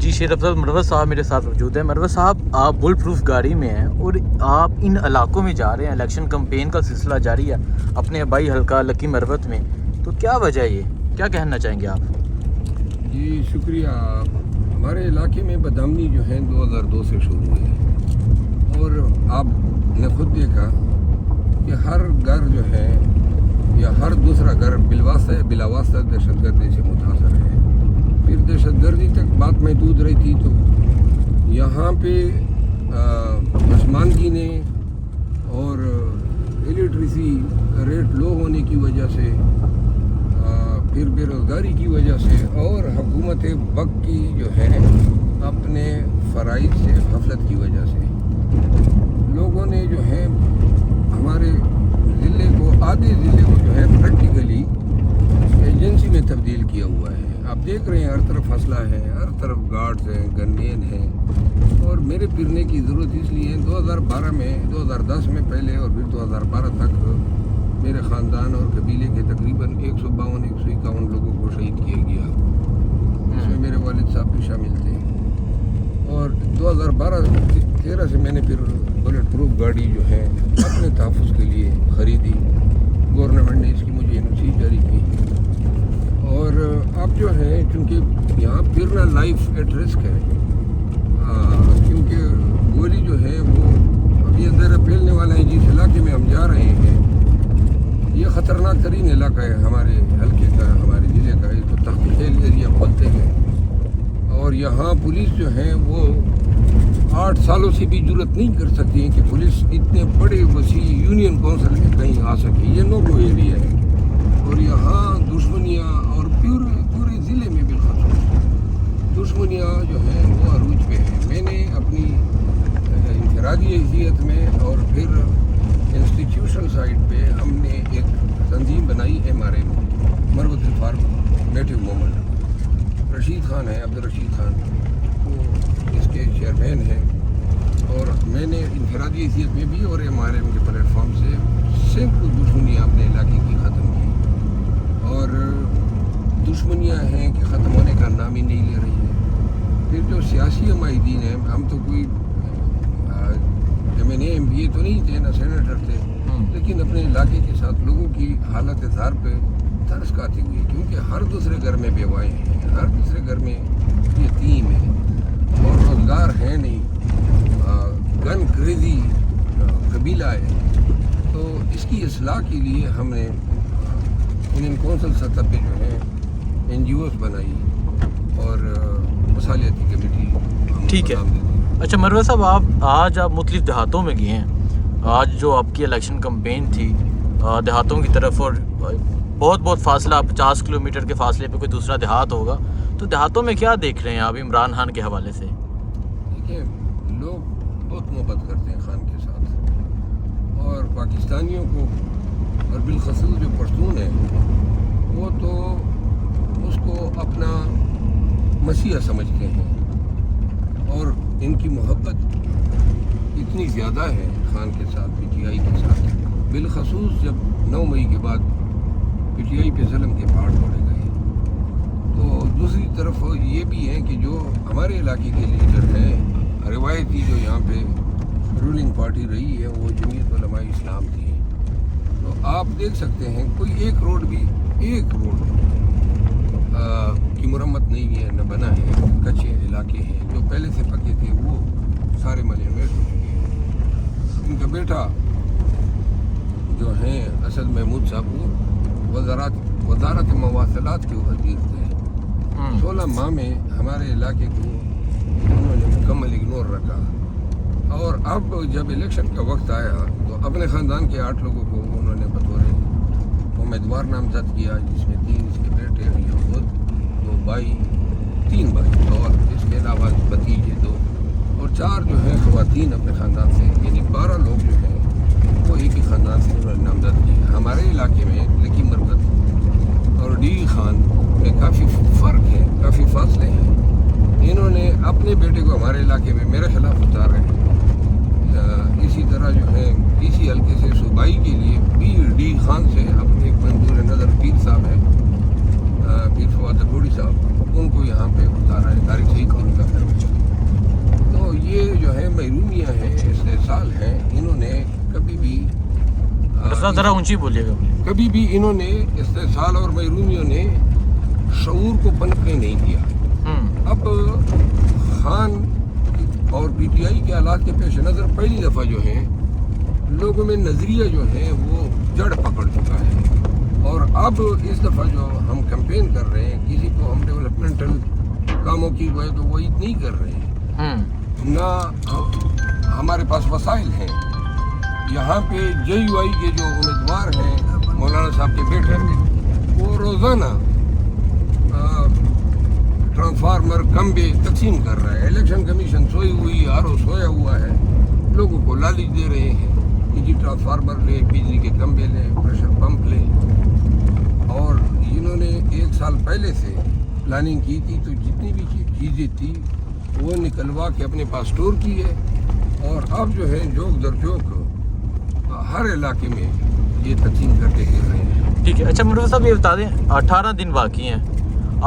جی شیر افضل مروت صاحب میرے ساتھ موجود ہیں. مروت صاحب آپ بل پروف گاڑی میں ہیں اور آپ ان علاقوں میں جا رہے ہیں, الیکشن کمپین کا سلسلہ جاری ہے اپنے آبائی حلقہ لکی مروت میں, تو کیا وجہ ہے, یہ کیا کہنا چاہیں گے آپ؟ جی شکریہ. ہمارے علاقے میں بدامنی جو ہے 2002 سے شروع ہوئی اور آپ نے خود دیکھا کہ ہر گھر جو ہے یا ہر دوسرا گھر بالواسطہ یا بلا واسطہ دہشت گردی سے متاثر ہے. پھر دہشت گردی تک بات محدود رہی تھی تو یہاں پہ پسماندگی نے اور الیکٹریسی ریٹ لو ہونے کی وجہ سے, پھر بے روزگاری کی وجہ سے اور حکومت وقت کی جو ہے اپنے فرائض سے غفلت کی وجہ سے لوگوں نے جو ہے ہمارے ضلع کو, آدھے ضلع کو جو ہے پریکٹیکلی ایجنسی میں تبدیل کیا ہوا ہے. آپ دیکھ رہے ہیں ہر طرف اسلحہ ہے, ہر طرف گارڈز ہیں, گن مین ہیں. اور میرے پھرنے کی ضرورت اس لیے 2012 میں 2010 میں پہلے اور پھر 2012 تک میرے خاندان اور قبیلے کے تقریباً 152-151 لوگوں کو شہید کیا گیا, اس میں میرے والد صاحب بھی شامل تھے. اور 2012-13 سے میں نے پھر بلٹ پروف گاڑی جو ہے اپنے تحفظ کے لیے خریدی. گورنمنٹ نے اس کی مجھے NOC جاری کی. اور اب جو ہے چونکہ یہاں پھرنا لائف ایٹ رسک ہے, کیونکہ گولی جو ہے وہ ابھی اندر پھیلنے والا ہے. جس علاقے میں ہم جا رہے ہیں یہ خطرناک ترین علاقہ ہے ہمارے حلقے کا, ہمارے ضلع کا. اس کو تخت خیل ایریا بولتے ہیں. اور یہاں پولیس جو ہے وہ 8 سالوں سے بھی جرت نہیں کر سکتی ہے کہ پولیس اتنے بڑے وسیع یونین کونسل میں کہیں آ سکے. یہ نو گو ایریا ہے اور یہاں دشمنیاں اور پورے ضلع میں بالخصوص دشمنیاں جو ہیں وہ عروج پہ ہیں. میں نے اپنی انفرادی حیثیت میں اور پھر انسٹیٹیوشنل سائٹ پہ ہم نے ایک تنظیم بنائی MRM, Marwat reform native movement. Rashid Khan ہے, عبدالرشید خان, وہ اس کے چیئرمین ہیں. اور میں نے انفرادی حیثیت میں بھی اور MRM کے پلیٹ فارم سے سینکڑوں دشمنیاں اپنے علاقے کی ختم کی. اور دشمنیاں ہیں کہ ختم ہونے کا نام ہی نہیں لے رہی ہیں. پھر جو سیاسی عمائدین ہیں, ہم تو کوئی MNA MBA تو نہیں تھے, نہ سینیٹر تھے, لیکن اپنے علاقے کے ساتھ لوگوں کی حالت اظہار پہ ترس کھاتے ہوئے, کیونکہ ہر دوسرے گھر میں بیوائیں ہیں, ہر دوسرے گھر میں یتیم ہیں اور روزگار ہے نہیں, گن کریزی قبیلہ ہے. تو اس کی اصلاح کے لیے ہم نے یونین کونسل سطح پہ جو ہے NGOs بنائی اور مصالحتی کمیٹی. ٹھیک ہے. اچھا مروت صاحب, آج آپ مختلف دیہاتوں میں گئے ہیں. آج جو آپ کی الیکشن کمپین تھی دیہاتوں کی طرف, اور بہت فاصلہ 50 کلومیٹر کے فاصلے پہ کوئی دوسرا دیہات ہوگا, تو دیہاتوں میں کیا دیکھ رہے ہیں آپ عمران خان کے حوالے سے؟ دیکھیں, لوگ بہت محبت کرتے ہیں خان کے ساتھ, اور پاکستانیوں کو اور بالخصوص جو پشتون ہیں وہ تو اس کو اپنا مسیحا سمجھتے ہیں. اور ان کی محبت اتنی زیادہ ہے خان کے ساتھ, PTI کے ساتھ, بالخصوص جب 9 مئی کے بعد PTI پہ ظلم کے پہاڑ توڑے گئے. تو دوسری طرف یہ بھی ہے کہ جو ہمارے علاقے کے لیڈر ہیں, روایتی جو یہاں پہ رولنگ پارٹی رہی ہے وہ جمعیت علماء اسلام تھی. تو آپ دیکھ سکتے ہیں کوئی ایک روڈ کی مرمت نہیں ہے, نہ بنا ہے. کچے علاقے ہیں جو پہلے سے پکے تھے وہ سارے ملیمیٹ ہو چکے ہیں. ان کا بیٹا جو ہیں اسد محمود صاحب وہ وزارت مواصلات کے وزیر تھے. 16 ماہ میں ہمارے علاقے کو انہوں نے مکمل اگنور رکھا. اور اب جب الیکشن کا وقت آیا تو اپنے خاندان کے 8 لوگوں کو انہوں نے بطور امیدوار نامزد کیا, جس میں 3 اس کے بیٹے, خود 2 بھائی, 3 بھائی اور اس کے علاوہ بھتیجے 2, اور 4 جو ہیں خواتین اپنے خاندان سے, یعنی 12 لوگ جو ہیں وہ ایک ہی خاندان سے انہوں نے نامزد کیا. ہمارے علاقے میں لکی مروت اور ڈی خان میں کافی فرق ہے, کافی فاصلے ہیں. انہوں نے اپنے بیٹے کو ہمارے علاقے میں میرے خلاف اتارا ہے. اسی طرح جو ہے اسی حلقے سے صوبائی کے لیے ڈی خان سے اپنے ایک منظور نظر پیر صاحب ہیں, پیر فواد گوڑی صاحب, ان کو یہاں پہ اتارا ہے. طارق شہید کا استحصال ہیں انہوں نے کبھی بھی ذرا اونچی بولیے گا. کبھی بھی انہوں نے استحصال اور محرومیوں نے شعور کو پنپنے نہیں دیا. اب خان اور پی ٹی آئی کے حالات کے پیش نظر پہلی دفعہ جو ہیں لوگوں میں نظریہ جو ہے وہ جڑ پکڑ چکا ہے، اور اب اس دفعہ جو ہم کیمپین کر رہے ہیں کسی کو ہم ڈیولپمنٹل کاموں کی وعید نہیں کر رہے ہیں، نہ ہمارے پاس وسائل ہیں. یہاں پہ جے یو آئی کے جو امیدوار ہیں مولانا صاحب کے بیٹے وہ روزانہ ٹرانسفارمر کمبے تقسیم کر رہا ہے. الیکشن کمیشن سوئی ہوئی آر او سویا ہوا ہے، لوگوں کو لالچ دے رہے ہیں کہ جی ٹرانسفارمر لے، بجلی کے کمبے لے، پریشر پمپ لے. اور انہوں نے 1 سال پہلے سے پلاننگ کی تھی تو جتنی بھی چیزیں تھی وہ نکلوا کے اپنے پاس اسٹور کی ہے، اور اب جو ہے جوک در جوک ہر علاقے میں یہ تقسیم کرتے گر رہے ہیں. ٹھیک ہے. اچھا مروہ صاحب یہ بتا دیں 18 دن باقی ہیں،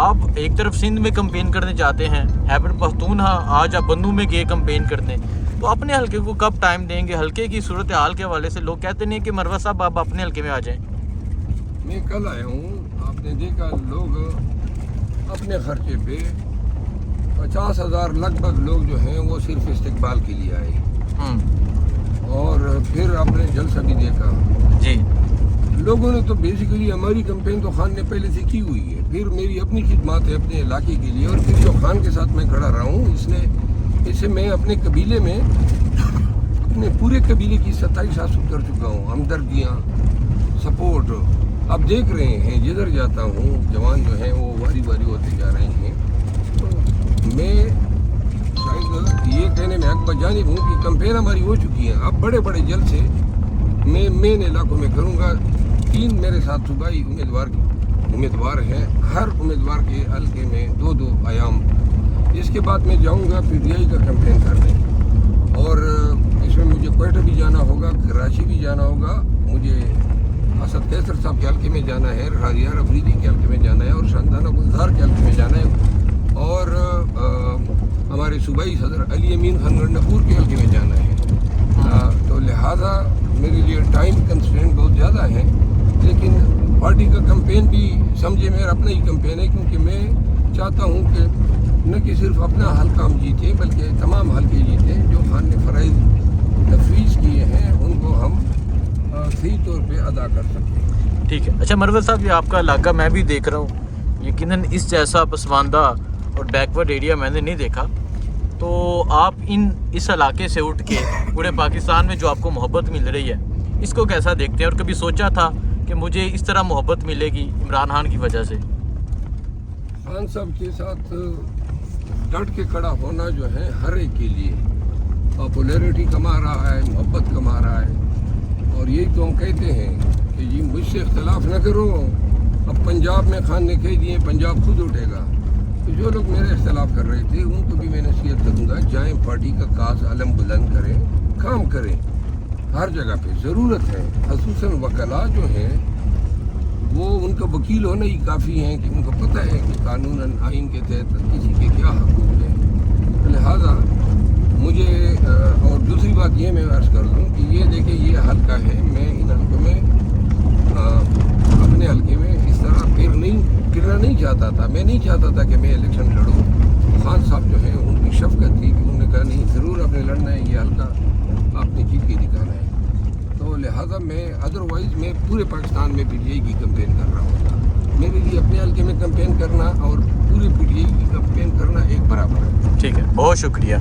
آپ ایک طرف سندھ میں کمپین کرنے جاتے ہیں، خیبر پختونخوا آج آپ بنو میں گئے کمپین کرتے ہیں، تو اپنے حلقے کو کب ٹائم دیں گے؟ حلقے کی صورتحال کے حوالے سے لوگ کہتے نہیں کہ مروہ صاحب آپ اپنے حلقے میں آ جائیں. میں کل آیا ہوں، آپ نے دیکھا لوگ اپنے خرچے پہ 50,000 لگ بھگ لوگ جو ہیں وہ صرف استقبال کے لیے آئے، اور پھر آپ نے جلسہ بھی دیکھا. جی لوگوں نے تو بیسیکلی ہماری کمپین تو خان نے پہلے سے کی ہوئی ہے، پھر میری اپنی خدمات ہے اپنے علاقے کے لیے، اور پھر جو خان کے ساتھ میں کھڑا رہا ہوں اس سے میں اپنے قبیلے میں اپنے پورے قبیلے کی 27 حاصل کر چکا ہوں. ہمدردیاں، سپورٹ اب دیکھ رہے ہیں. جدھر جاتا ہوں جوان جو ہیں وہ واری واری ہوتے جا رہے ہیں. تو میں شاید یہ کہنے میں حق بجانب ہوں کہ کمپین ہماری ہو چکی ہے. اب بڑے بڑے جلسے میں مین علاقوں میں کروں گا. 3 میرے ساتھ صوبائی امیدوار ہیں، ہر امیدوار کے حلقے میں 2 ایام. اس کے بعد میں جاؤں گا پی ٹی آئی کا کیمپین کرنے، اور اس میں مجھے کوئٹہ بھی جانا ہوگا، کراچی بھی جانا ہوگا، مجھے اسد کیسر صاحب کے حلقے میں جانا ہے، راریار افریدی کے حلقے میں جانا ہے، اور شاندانہ گلزار کے حلقے میں جانا ہے، اور ہمارے صوبائی صدر علی امین خان گنڈپور کے حلقے میں جانا ہے. تو لہٰذا میرے لیے ٹائم کنسٹرینٹ بہت زیادہ ہیں، لیکن پارٹی کا کیمپین بھی سمجھے میرا اپنا ہی کیمپین ہے، کیونکہ میں چاہتا ہوں کہ نہ کہ صرف اپنا حلقہ ہم جیتیں بلکہ تمام حلقے جیتیں. جو خان نے فرائض تفویض کیے ہیں ان کو ہم صحیح طور پہ ادا کر سکیں. ٹھیک ہے. اچھا مروہ صاحب یہ آپ کا علاقہ میں بھی دیکھ رہا ہوں، یقیناً اس جیسا پسماندہ اور بیکورڈ ایریا میں نے نہیں دیکھا. تو آپ اس علاقے سے اٹھ کے پورے پاکستان میں جو آپ کو محبت مل رہی ہے اس کو کیسا دیکھتے ہیں، اور کبھی سوچا تھا کہ مجھے اس طرح محبت ملے گی عمران خان کی وجہ سے؟ خان صاحب کے ساتھ ڈٹ کے کھڑا ہونا جو ہے ہر ایک کے لیے پاپولیرٹی کما رہا ہے، محبت کما رہا ہے. اور یہی تو ہم کہتے ہیں کہ جی مجھ سے اختلاف نہ کرو. اب پنجاب میں خان نے کہہ دیے پنجاب خود اٹھے گا. تو جو لوگ میرے اختلاف کر رہے تھے ان کو بھی میں نصیحت کروں گا، جائیں پارٹی کا کاز علم بلند کریں، کام کریں. ہر جگہ پہ ضرورت ہے، خصوصاً وکلاء جو ہیں وہ ان کا وکیل ہونا ہی کافی ہیں کہ ان کو پتہ ہے کہ قانون آئین کے تحت کسی کے کیا حقوق ہیں. لہٰذا مجھے اور دوسری بات یہ میں عرض کر دوں کہ یہ دیکھیں یہ حلقہ ہے، میں ان حلقوں میں اپنے حلقے میں اس طرح گرنا نہیں چاہتا تھا. میں نہیں چاہتا تھا کہ میں الیکشن لڑوں. خان صاحب جو ہیں ان کی شفقت تھی کہ انہوں نے کہا نہیں ضرور آپ نے لڑنا ہے، یہ حلقہ آپ نے جیت کے دکھانا ہے. تو لہٰذا میں ادروائز میں پورے پاکستان میں پی ٹی آئی کی کیمپین کر رہا ہوں. میرے لیے اپنے حلقے میں کیمپین کرنا اور پورے پی ٹی آئی کی کیمپین کرنا ایک برابر ہے. ٹھیک ہے، بہت شکریہ.